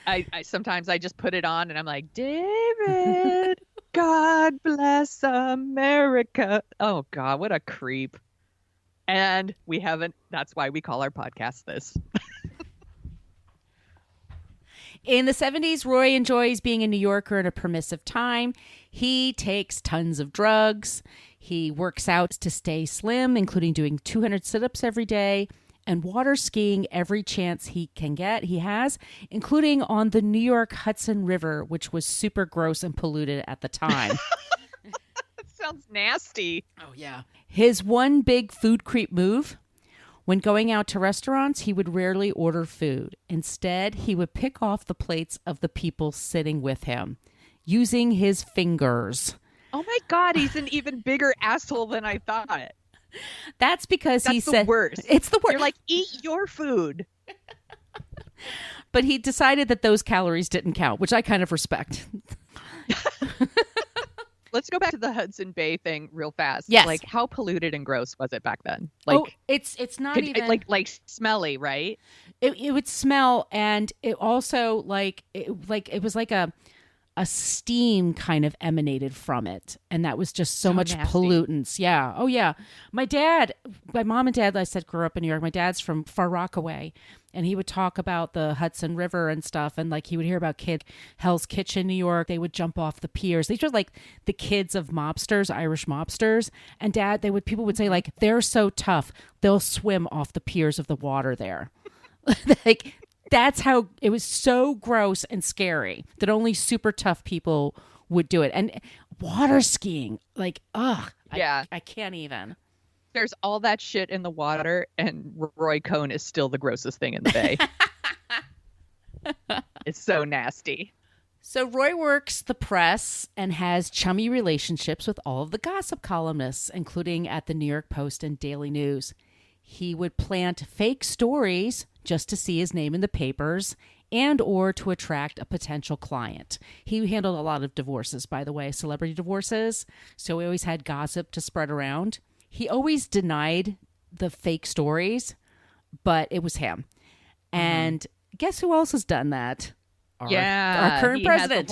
I sometimes I just put it on and I'm like, David, God bless America. Oh God, what a creep. And we haven't, that's why we call our podcast this. In the 70s, Roy enjoys being a New Yorker at a permissive time. He takes tons of drugs. He works out to stay slim, including doing 200 sit-ups every day and water skiing every chance he can get. He has, including on the New York Hudson River, which was super gross and polluted at the time. That sounds nasty. Oh, yeah. His one big food creep move: when going out to restaurants, he would rarely order food. Instead, he would pick off the plates of the people sitting with him using his fingers. Oh my God, he's an even bigger asshole than I thought. That's because he said... That's the worst. It's the worst. You're like, eat your food. But he decided that those calories didn't count, which I kind of respect. Let's go back to the Hudson Bay thing real fast. Yes. Like, how polluted and gross was it back then? It's not even like smelly, right? It would smell, and it also it was like a steam kind of emanated from it, and that was just so much nasty. pollutants. Yeah. Oh yeah. My mom and dad, I said, grew up in New York. My dad's from Far Rockaway, and he would talk about the Hudson River and stuff, and like he would hear about Hell's Kitchen, New York. They would jump off the piers. These were like the kids of mobsters, Irish mobsters. And people would say like, they're so tough, they'll swim off the piers of the water there. Like, that's how it was, so gross and scary that only super tough people would do it. And water skiing, like, ugh. Yeah. I can't even. There's all that shit in the water, and Roy Cohn is still the grossest thing in the bay. It's so nasty. So Roy works the press and has chummy relationships with all of the gossip columnists, including at the New York Post and Daily News. He would plant fake stories just to see his name in the papers and or to attract a potential client. He handled a lot of divorces, by the way, celebrity divorces. So he always had gossip to spread around. He always denied the fake stories, but it was him. And guess who else has done that? Our current president.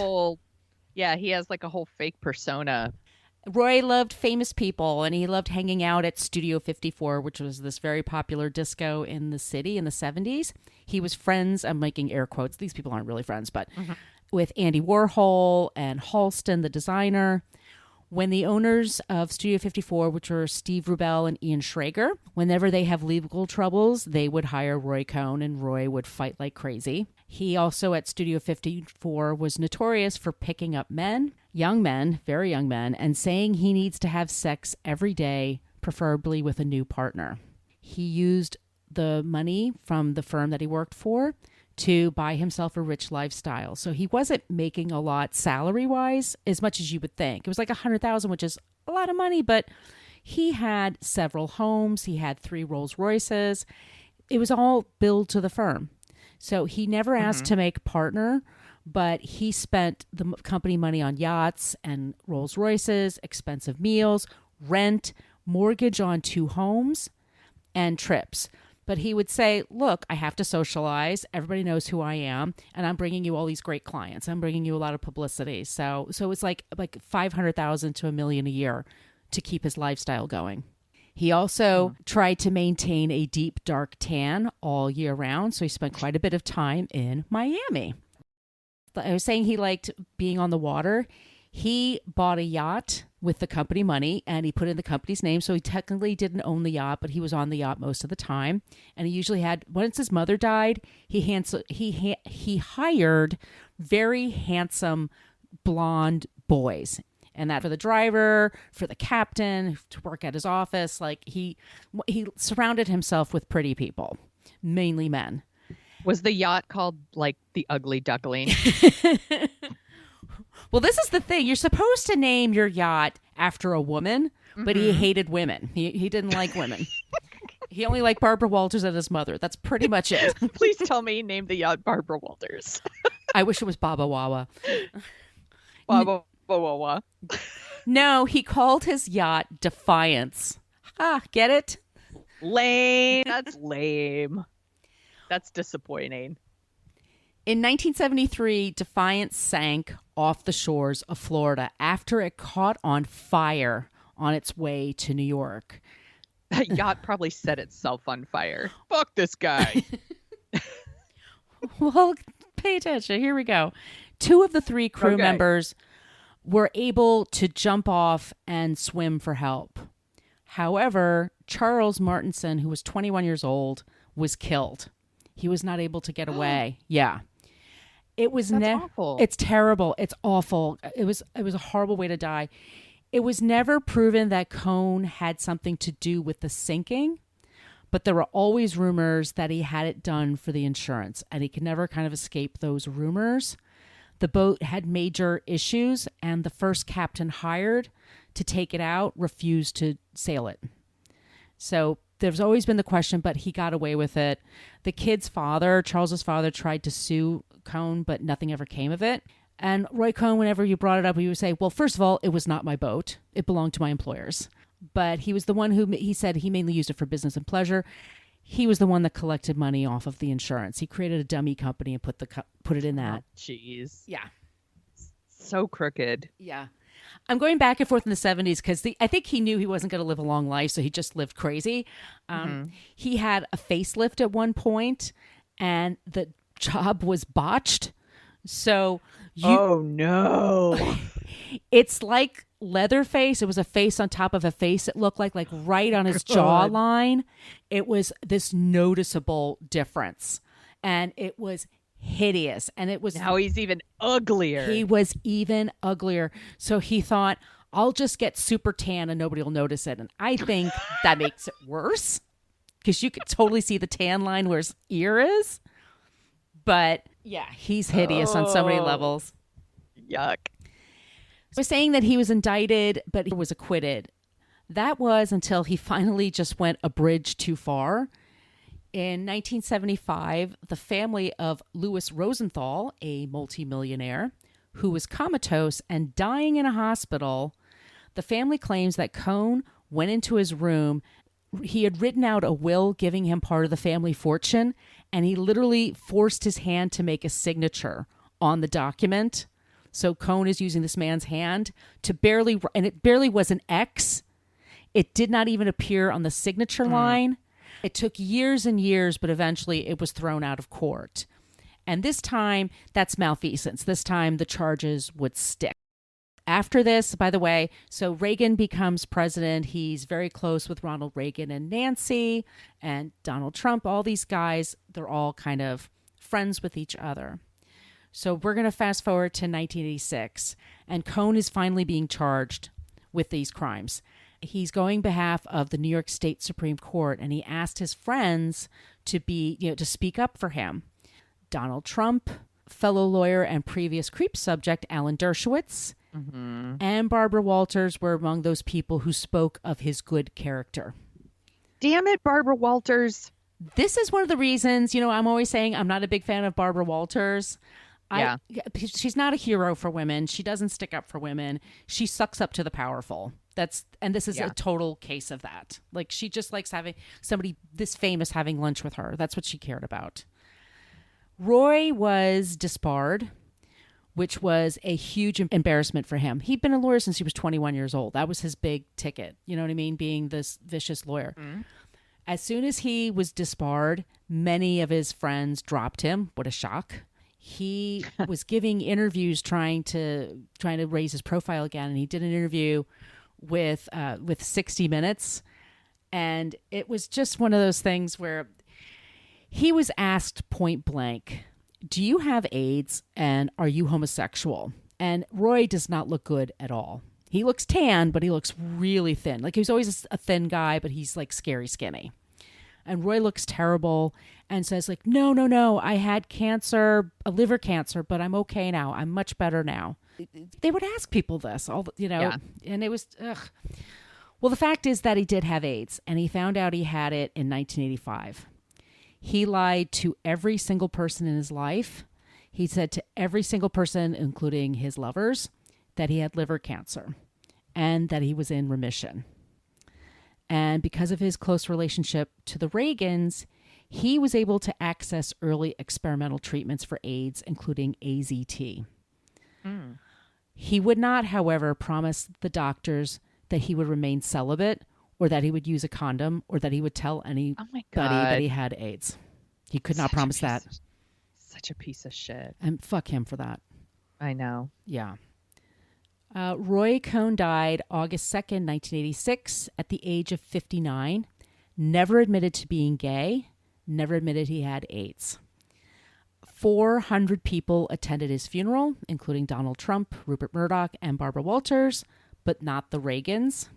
He has like a whole fake persona. Roy loved famous people, and he loved hanging out at Studio 54, which was this very popular disco in the city in the 70s. He was friends, I'm making air quotes, these people aren't really friends, but with Andy Warhol and Halston, the designer. When the owners of Studio 54, which were Steve Rubell and Ian Schrager, whenever they have legal troubles, they would hire Roy Cohn, and Roy would fight like crazy. He also at Studio 54 was notorious for picking up men, young men, very young men, and saying he needs to have sex every day, preferably with a new partner. He used the money from the firm that he worked for to buy himself a rich lifestyle. So he wasn't making a lot salary-wise as much as you would think. It was like $100,000, which is a lot of money, but he had several homes. He had 3 Rolls Royces. It was all billed to the firm. So he never asked to make partner, but he spent the company money on yachts and Rolls Royces, expensive meals, rent, mortgage on 2 homes, and trips. But he would say, look, I have to socialize. Everybody knows who I am. And I'm bringing you all these great clients. I'm bringing you a lot of publicity. So it's like $500,000 to $1 million a year to keep his lifestyle going. He also tried to maintain a deep, dark tan all year round. So he spent quite a bit of time in Miami. I was saying he liked being on the water. He bought a yacht with the company money, and he put in the company's name. So he technically didn't own the yacht, but he was on the yacht most of the time. And he usually had, once his mother died, he hired very handsome blonde boys. And that for the driver, for the captain, to work at his office. Like he surrounded himself with pretty people, mainly men. Was the yacht called like the Ugly Duckling? Well, this is the thing. You're supposed to name your yacht after a woman, but he hated women. He didn't like women. He only liked Barbara Walters and his mother. That's pretty much it. Please tell me he named the yacht Barbara Walters. I wish it was Baba Wawa. Baba Wawa. No, he called his yacht Defiance. Get it? Lame. That's lame. That's disappointing. In 1973, Defiance sank off the shores of Florida after it caught on fire on its way to New York. That yacht probably set itself on fire. Fuck this guy. Well, pay attention. Here we go. 2 of the 3 crew members were able to jump off and swim for help. However, Charles Martinson, who was 21 years old, was killed. He was not able to get away. Yeah. It was awful. It's terrible. It's awful. It was a horrible way to die. It was never proven that Cohn had something to do with the sinking, but there were always rumors that he had it done for the insurance, and he could never kind of escape those rumors. The boat had major issues, and the first captain hired to take it out refused to sail it. So there's always been the question, but he got away with it. The kid's father, Charles's father, tried to sue Cohn, but nothing ever came of it. And Roy Cohn, whenever you brought it up, he would say, well, first of all, it was not my boat. It belonged to my employers. But he was the one who, he said he mainly used it for business and pleasure. He was the one that collected money off of the insurance. He created a dummy company and put it in that. Jeez. Yeah. So crooked. Yeah. I'm going back and forth in the 70s because I think he knew he wasn't going to live a long life, so he just lived crazy. He had a facelift at one point, and the job was botched. So oh, no. It's like Leatherface. It was a face on top of a face. It looked like right on his jawline. It was this noticeable difference, and it was hideous. And it was now he's even uglier. He was even uglier. So he thought, I'll just get super tan and nobody will notice it. And I think that makes it worse because you could totally see the tan line where his ear is. But yeah, he's hideous on so many levels. Yuck. Was saying that he was indicted, but he was acquitted. That was until he finally just went a bridge too far. In 1975, the family of Louis Rosenthal, a multimillionaire, who was comatose and dying in a hospital, the family claims that Cohn went into his room. He had written out a will giving him part of the family fortune, and he literally forced his hand to make a signature on the document. So Cohn is using this man's hand to and it barely was an X. It did not even appear on the signature line. It took years and years, but eventually it was thrown out of court. And this time, that's malfeasance. This time, the charges would stick. After this, by the way, so Reagan becomes president. He's very close with Ronald Reagan and Nancy and Donald Trump. All these guys, they're all kind of friends with each other. So we're going to fast forward to 1986, and Cohn is finally being charged with these crimes. He's going behalf of the New York State Supreme Court, and he asked his friends to to speak up for him. Donald Trump, fellow lawyer and previous creep subject Alan Dershowitz, and Barbara Walters were among those people who spoke of his good character. Damn it, Barbara Walters. This is one of the reasons, I'm always saying I'm not a big fan of Barbara Walters. Yeah. She's not a hero for women. She doesn't stick up for women. She sucks up to the powerful. And this is a total case of that. Like, she just likes having somebody this famous having lunch with her. That's what she cared about. Roy was disbarred, which was a huge embarrassment for him. He'd been a lawyer since he was 21 years old. That was his big ticket. You know what I mean? Being this vicious lawyer. Mm-hmm. As soon as he was disbarred, many of his friends dropped him. What a shock. He was giving interviews trying to raise his profile again, and he did an interview with 60 Minutes, and it was just one of those things where he was asked point blank, do you have AIDS and are you homosexual? And Roy does not look good at all. He looks tan, but he looks really thin. Like, he was always a thin guy, but he's like scary skinny. And Roy looks terrible and says like, no, I had cancer, a liver cancer, but I'm okay now. I'm much better now. They would ask people this, and it was, ugh. Well, the fact is that he did have AIDS, and he found out he had it in 1985. He lied to every single person in his life. He said to every single person, including his lovers, that he had liver cancer and that he was in remission. And because of his close relationship to the Reagans, he was able to access early experimental treatments for AIDS, including AZT. He would not, however, promise the doctors that he would remain celibate or that he would use a condom or that he would tell anybody that he had AIDS. He could not promise that. Such a piece of shit. And fuck him for that. I know. Yeah. Roy Cohn died August 2nd, 1986, at the age of 59. Never admitted to being gay. Never admitted he had AIDS. 400 people attended his funeral, including Donald Trump, Rupert Murdoch, and Barbara Walters, but not the Reagans.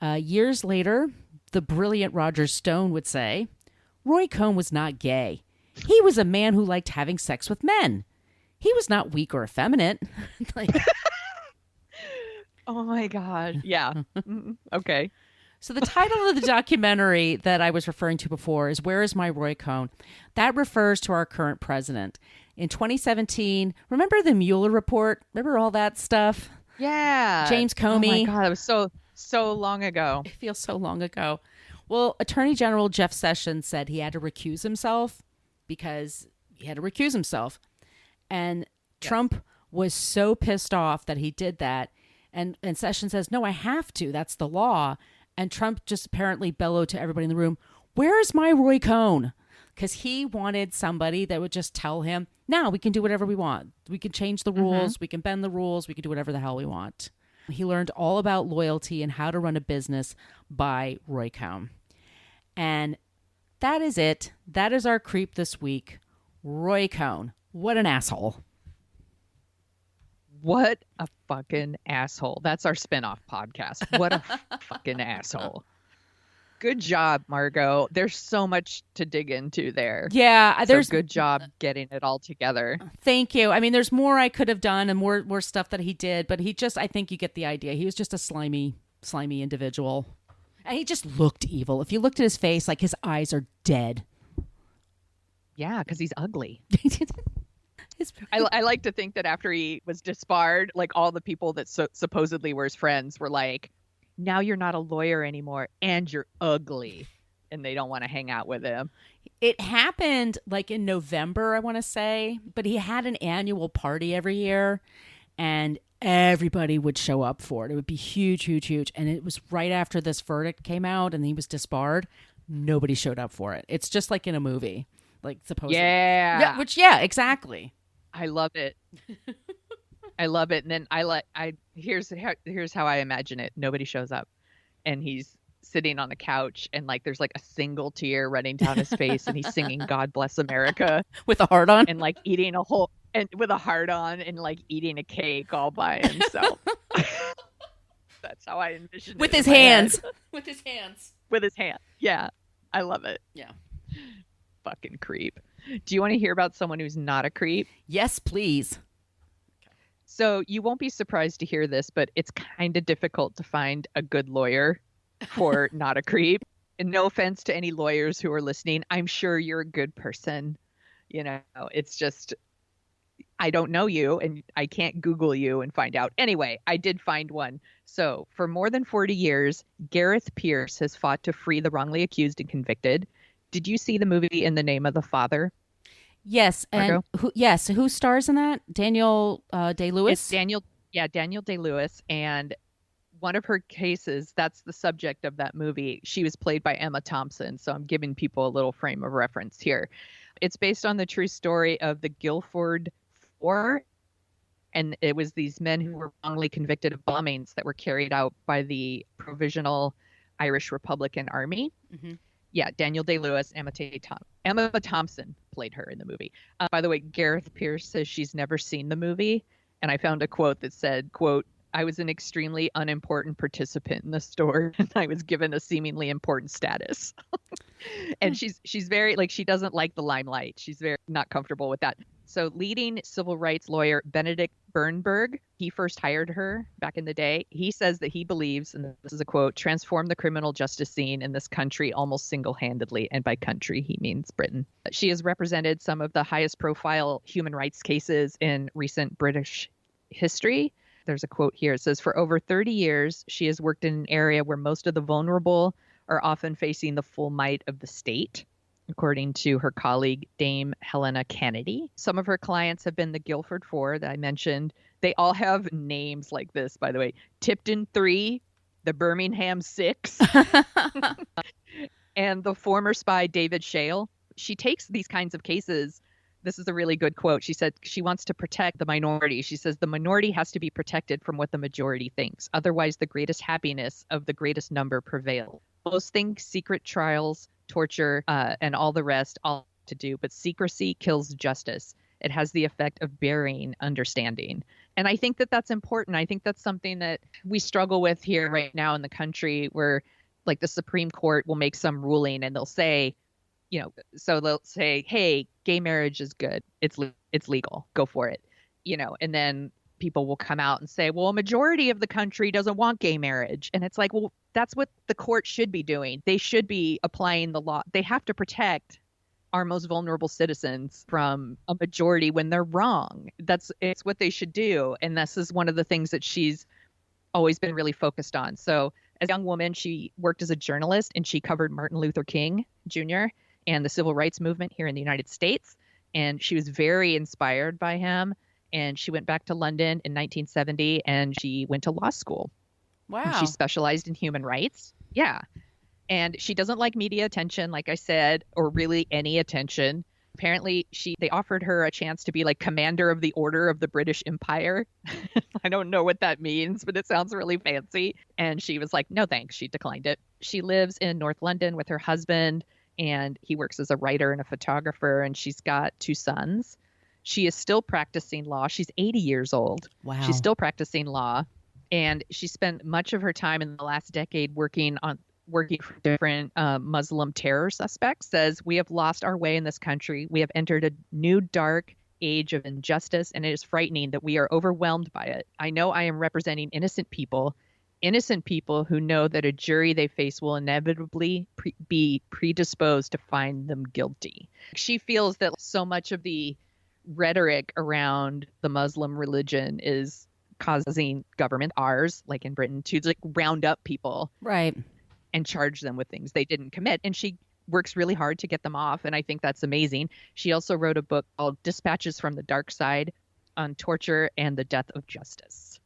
Years later, the brilliant Roger Stone would say, Roy Cohn was not gay. He was a man who liked having sex with men. He was not weak or effeminate. Oh my God. Yeah. Okay. So the title of the documentary that I was referring to before is Where is My Roy Cohn? That refers to our current president. In 2017, remember the Mueller report? Remember all that stuff? Yeah. James Comey. Oh my God. It was so long ago. It feels so long ago. Well, Attorney General Jeff Sessions said he had to recuse himself because he had to recuse himself. And Trump was so pissed off that he did that. And Sessions says, no, I have to. That's the law. And Trump just apparently bellowed to everybody in the room, where's my Roy Cohn? Because he wanted somebody that would just tell him, now we can do whatever we want. We can change the rules. We can bend the rules. We can do whatever the hell we want. He learned all about loyalty and how to run a business by Roy Cohn. And that is it. That is our creep this week. Roy Cohn. What an asshole. What a fucking asshole. That's our spinoff podcast. What a fucking asshole. Good job, Margot. There's so much to dig into there. Yeah, there's good job getting it all together. Thank you. I mean, there's more I could have done and more stuff that he did, but I think you get the idea. He was just a slimy individual. And he just looked evil. If you looked at his face, like his eyes are dead. Yeah, because he's ugly. I like to think that after he was disbarred, like all the people that supposedly were his friends were like, now you're not a lawyer anymore and you're ugly. And they don't want to hang out with him. It happened like in November, I want to say, but he had an annual party every year and everybody would show up for it. It would be huge, huge, huge. And it was right after this verdict came out and he was disbarred. Nobody showed up for it. It's just like in a movie, like supposedly. Yeah. Exactly. I love it. I love it. And then here's how I imagine it. Nobody shows up and he's sitting on the couch and like there's like a single tear running down his face and he's singing God Bless America with a heart on and like eating with a heart on and like eating a cake all by himself. That's how I envision with it. His hands. With his hands. With his hand. Yeah. I love it. Yeah. Fucking creep. Do you want to hear about someone who's not a creep? Yes, please. So you won't be surprised to hear this, but it's kind of difficult to find a good lawyer for not a creep. And no offense to any lawyers who are listening. I'm sure you're a good person. You know, it's just, I don't know you and I can't Google you and find out. Anyway, I did find one. So for more than 40 years, Gareth Pierce has fought to free the wrongly accused and convicted. Did you see the movie In the Name of the Father? Yes. And who stars in that? Daniel Day-Lewis? It's Daniel Day-Lewis. And one of her cases, that's the subject of that movie. She was played by Emma Thompson. So I'm giving people a little frame of reference here. It's based on the true story of the Guildford Four. And it was these men who were wrongly convicted of bombings that were carried out by the Provisional Irish Republican Army. Mm-hmm. Yeah, Daniel Day-Lewis, Emma Thompson played her in the movie. By the way, Gareth Pierce says she's never seen the movie. And I found a quote that said, quote, I was an extremely unimportant participant in the story and I was given a seemingly important status. And she's very like, she doesn't like the limelight. She's very not comfortable with that. So leading civil rights lawyer Benedict Bernberg, he first hired her back in the day. He says that he believes, and this is a quote, transform the criminal justice scene in this country almost single-handedly. And by country, he means Britain. She has represented some of the highest profile human rights cases in recent British history. There's a quote here. It says, for over 30 years, she has worked in an area where most of the vulnerable are often facing the full might of the state, according to her colleague, Dame Helena Kennedy. Some of her clients have been the Guilford Four that I mentioned. They all have names like this, by the way. Tipton 3, the Birmingham 6, and the former spy David Shale. She takes these kinds of cases. This is a really good quote. She said she wants to protect the minority. She says the minority has to be protected from what the majority thinks. Otherwise, the greatest happiness of the greatest number prevails. Most things, secret trials, torture, and all the rest, all to do. But secrecy kills justice. It has the effect of burying understanding. And I think that that's important. I think that's something that we struggle with here right now in the country, where like the Supreme Court will make some ruling and they'll say, so they'll say, hey, gay marriage is good. It's legal. Go for it. And then people will come out and say, well, a majority of the country doesn't want gay marriage. And it's like, well, that's what the court should be doing. They should be applying the law. They have to protect our most vulnerable citizens from a majority when they're wrong. It's what they should do. And this is one of the things that she's always been really focused on. So as a young woman, she worked as a journalist and she covered Martin Luther King Jr. and the civil rights movement here in the United States. And she was very inspired by him. And she went back to London in 1970 and she went to law school. Wow. And she specialized in human rights. Yeah. And she doesn't like media attention, like I said, or really any attention. Apparently, they offered her a chance to be like commander of the Order of the British Empire. I don't know what that means, but it sounds really fancy. And she was like, no, thanks. She declined it. She lives in North London with her husband, and he works as a writer and a photographer, and she's got 2 sons. She is still practicing law. She's 80 years old. Wow. She's still practicing law. And she spent much of her time in the last decade working for different Muslim terror suspects. Says, we have lost our way in this country. We have entered a new dark age of injustice, and it is frightening that we are overwhelmed by it. I know I am representing innocent people who know that a jury they face will inevitably be predisposed to find them guilty. She feels that so much of the rhetoric around the Muslim religion is causing government, ours, like in Britain, to like round up people, right, and charge them with things they didn't commit. And she works really hard to get them off, and I think that's amazing. She also wrote a book called Dispatches from the Dark Side on torture and the death of justice.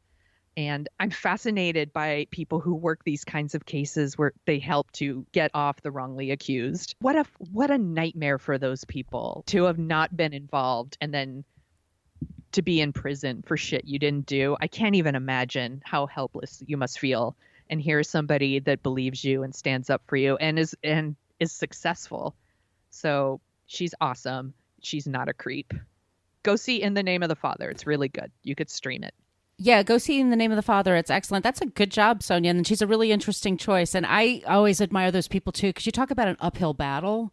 And I'm fascinated by people who work these kinds of cases where they help to get off the wrongly accused. What a nightmare for those people to have not been involved and then to be in prison for shit you didn't do. I can't even imagine how helpless you must feel. And here's somebody that believes you and stands up for you and is successful. So she's awesome. She's not a creep. Go see In the Name of the Father. It's really good. You could stream it. Yeah, go see In the Name of the Father. It's excellent. That's a good job, Sonia. And she's a really interesting choice. And I always admire those people, too, because you talk about an uphill battle.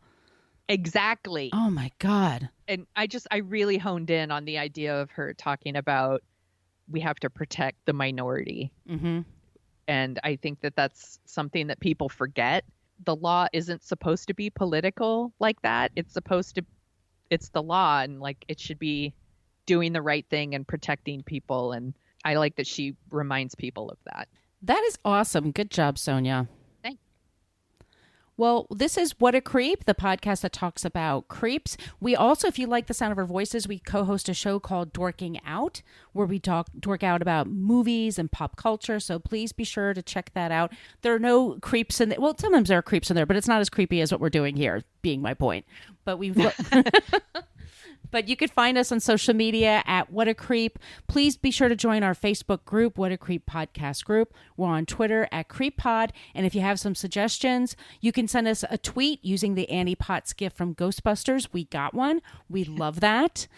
Exactly. Oh, my God. And I really honed in on the idea of her talking about we have to protect the minority. Mm-hmm. And I think that that's something that people forget. The law isn't supposed to be political like that. It's the law, and like it should be doing the right thing and protecting people. And I like that she reminds people of that. That is awesome. Good job, Sonia. Thanks. Well, this is What a Creep, the podcast that talks about creeps. We also, if you like the sound of our voices, we co-host a show called Dorking Out, where we dork out about movies and pop culture. So please be sure to check that out. There are no creeps in there. Well, sometimes there are creeps in there, but it's not as creepy as what we're doing here, being my point. But we've... But you could find us on social media at What a Creep. Please be sure to join our Facebook group, What a Creep Podcast Group. We're on Twitter at CreepPod. And if you have some suggestions, you can send us a tweet using the Annie Potts gift from Ghostbusters. We got one. We love that.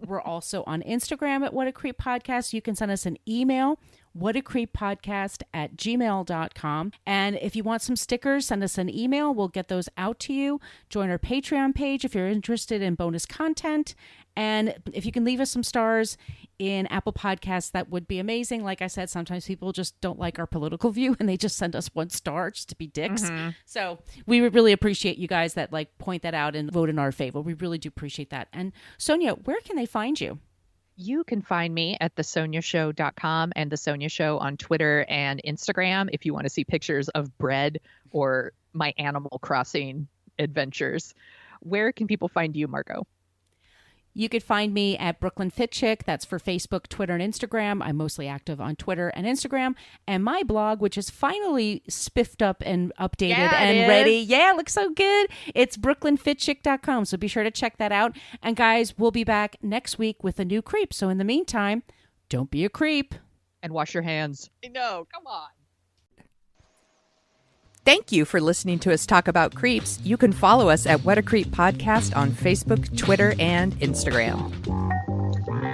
We're also on Instagram at What a Creep Podcast. You can send us an email, whatacreeppodcast@gmail.com. And if you want some stickers, send us an email. We'll get those out to you. Join our Patreon page if you're interested in bonus content. And if you can leave us some stars in Apple Podcasts, that would be amazing. Like I said, sometimes people just don't like our political view and they just send us 1 star just to be dicks. So we would really appreciate you guys that like point that out and vote in our favor. We really do appreciate that. And Sonia, where can they find you? You can find me at thesoniashow.com and The Sonia Show on Twitter and Instagram if you want to see pictures of bread or my Animal Crossing adventures. Where can people find you, Margot? You could find me at Brooklyn Fit Chick. That's for Facebook, Twitter, and Instagram. I'm mostly active on Twitter and Instagram. And my blog, which is finally spiffed up and updated and ready. Yeah, it looks so good. It's brooklynfitchick.com. So be sure to check that out. And guys, we'll be back next week with a new creep. So in the meantime, don't be a creep. And wash your hands. No, come on. Thank you for listening to us talk about creeps. You can follow us at What a Creep Podcast on Facebook, Twitter, and Instagram.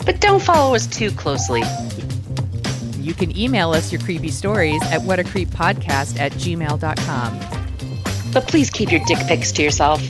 But don't follow us too closely. You can email us your creepy stories at whatacreeppodcast@gmail.com. But please keep your dick pics to yourself.